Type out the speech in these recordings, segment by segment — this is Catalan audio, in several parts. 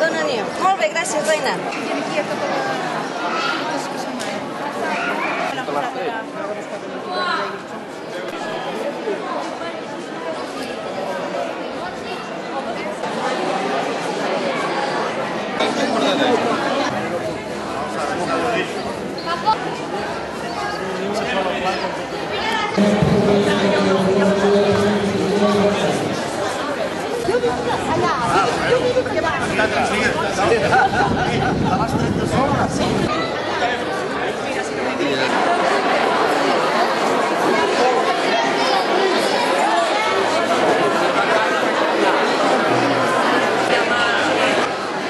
Dona Niu. Molt bé, gràcies, reina.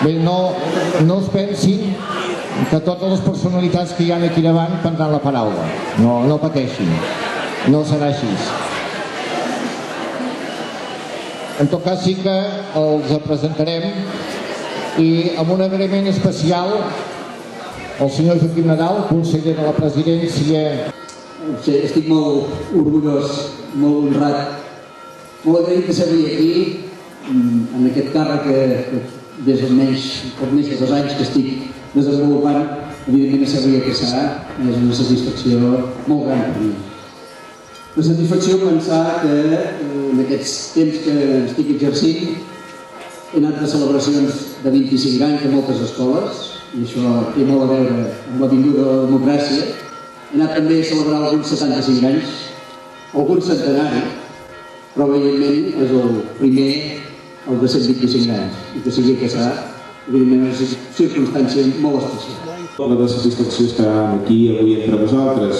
Bé, no es pensin que totes les personalitats que hi ha aquí davant prendran la paraula. No pateixin, no serà així. En tot cas sí que els presentarem i amb un agraïment especial al senyor Joaquim Nadal, conseller de la presidència. Estic molt orgullós, molt honrat, molt agraït de ser aquí, en aquest càrrec que des dels més de 2 anys que estic desenvolupant, evidentment sabia que serà, és una satisfacció molt gran per mi. La satisfacció pensar que en aquests temps que estic exercint he anat a celebracions de 25 anys a moltes escoles, i això té molt a veure amb la vinguda de la democràcia. He anat també a celebrar alguns 75 anys, algun centenari, però evidentment és el primer, el de 125 anys, i que sigui que serà, evidentment, una circumstància molt especial. La satisfacció estar aquí avui entre vosaltres,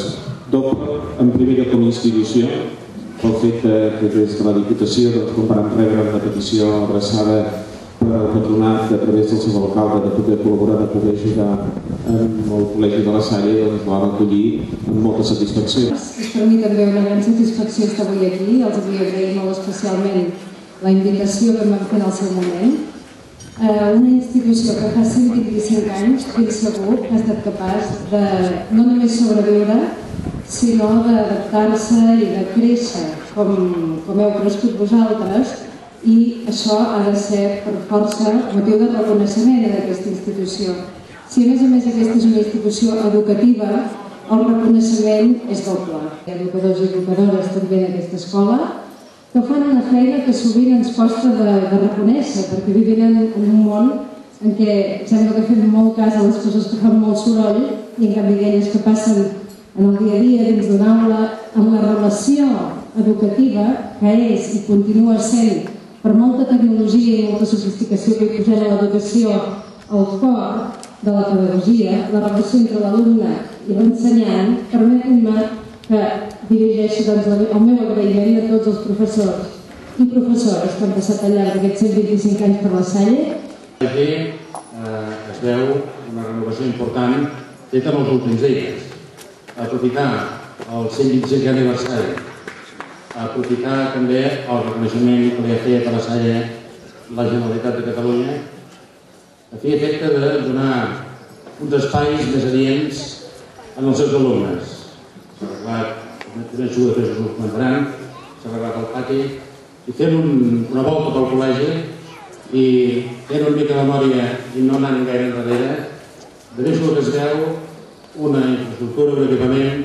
doble, en primer lloc com a institució, pel fet que des de la Diputació, com vam rebre una petició adreçada per al patronat a través del seu alcalde de poder col·laborar, de poder ajudar amb el Col·legi de la Salle, doncs la vam acollir amb molta satisfacció. És per mi també una gran satisfacció estar avui aquí, els vull agrair molt especialment la invitació que em van fer en el seu moment. Una institució que fa 125 anys, ben segur, ha estat capaç de no només sobreviure, sinó d'adaptar-se i de créixer com heu crescut vosaltres, i això ha de ser per força motiu de reconeixement d'aquesta institució. Si a més aquesta és una institució educativa, el reconeixement és doble. Hi ha educadors i educadores també d'aquesta escola que fan una feina que sovint ens costa de reconèixer, perquè vivim en un món en què sembla que fem molt cas a les coses que fan molt soroll i en canvi aquelles que passen en el dia a dia dins d'una aula, amb la relació educativa que és i continua sent, per molta tecnologia i molta sofisticació que hi posem a l'educació, al cor de la pedagogia, la relació entre l'alumne i l'ensenyant, permetin-me que dirigeixo el meu agraïment a tots els professors i professores que han passat al llarg d'aquests 125 anys per la Salle. Aquí es veu una renovació important feta en els últims dies. Aprofitar el 125è aniversari, aprofitar també el reconeixement que li ha fet a la Salle la Generalitat de Catalunya a fi i efecte de donar uns espais més adients als seus alumnes. S'ha arreglat, els professors ho comentaran, s'ha arreglat el pati i fent una volta pel col·legi i fent una mica de memòria i no anant gaire enrere, de més el que es veu una infraestructura, un equipament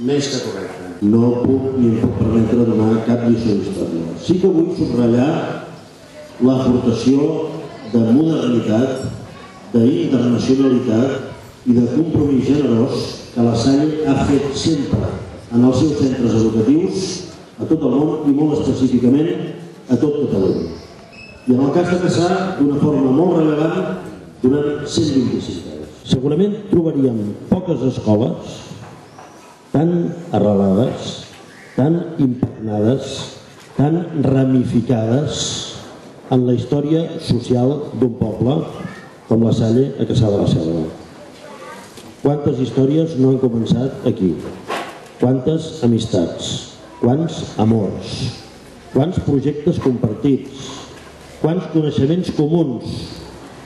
més que correcte. No puc ni em puc permetre donar cap lliçó d'història. Sí que vull subratllar l'aportació de modernitat, d'internacionalitat i de compromís generós que la Salle ha fet sempre en els seus centres educatius a tot el món i molt específicament a tot Catalunya. I en el cas de Cassà, d'una forma molt rellevant, durant 125 anys. Segurament trobaríem poques escoles tan arrelades, tan impregnades, tan ramificades en la història social d'un poble com la Salle a Cassà de la Selva. Quantes històries no han començat aquí? Quantes amistats? Quants amors? Quants projectes compartits? Quants coneixements comuns?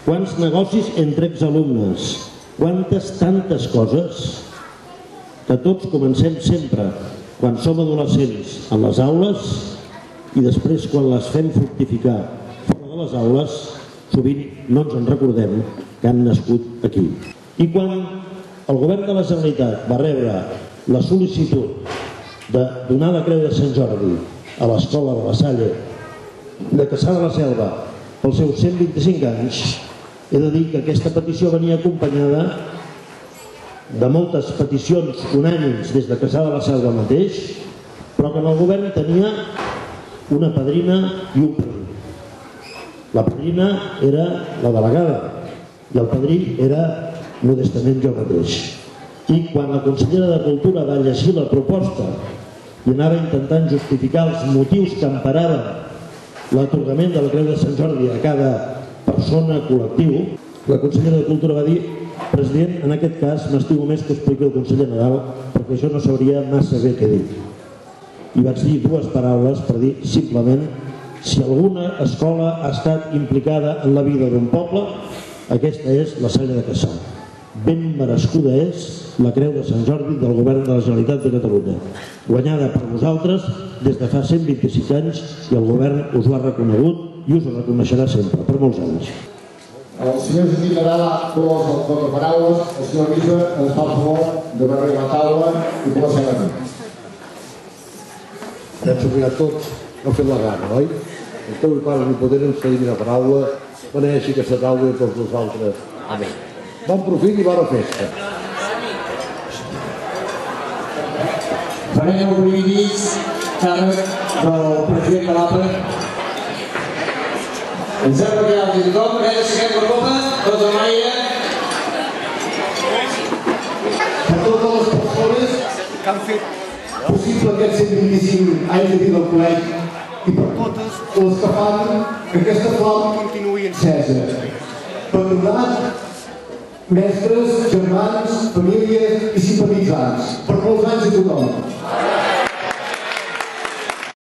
Quants negocis entre exalumnes? Quantes tantes coses que tots comencem sempre, quan som adolescents, en les aules i després quan les fem fructificar de les aules sovint no ens en recordem que han nascut aquí. I quan el govern de la Generalitat va rebre la sol·licitud de donar la Creu de Sant Jordi a l'Escola de la Salle de Cassà de la Selva pels seus 125 anys, he de dir que aquesta petició venia acompanyada de moltes peticions unànimes des de Cassà de la Selva mateix, però que en el govern tenia una padrina i un padrí. La padrina era la delegada i el padrí era modestament jo mateix. I quan la consellera de Cultura va llegir la proposta i anava intentant justificar els motius que emparaven l'atorgament de la Creu de Sant Jordi a cada persona, col·lectiu, la consellera de Cultura va dir: president, en aquest cas m'estimo més que ho expliqui el conseller Nadal, perquè això no sabria massa bé què dir. I vaig dir dues paraules per dir simplement: si alguna escola ha estat implicada en la vida d'un poble, aquesta és la Salle de Cassà. Ben merescuda és la Creu de Sant Jordi del Govern de la Generalitat de Catalunya, guanyada per vosaltres des de fa 125 anys, i el govern us ho ha reconegut i us ho reconeixerà sempre, per molts anys. El senyor Joaquim Nadal col·loca el torn de paraules, el senyor Bisbe ens fa el favor de venir a la taula i començar a dir. Penso que ja tots heu fet la gana, oi? El teu pare omnipotent ens cedim la paraula, beneixi aquesta taula i tots nosaltres. Amén. Bon profit i bona festa. Farem el brindis, càrrec del president de l'APA. Ens hem regalat de tothom, aixequem la copa, tots en l'aire. Per totes les persones que han fet possible aquests 125 anys de vida al col·legi i per totes les que fan que aquesta flama continuï encesa. Patronat, mestres, germans, famílies i simpatitzants, per molts anys a tothom.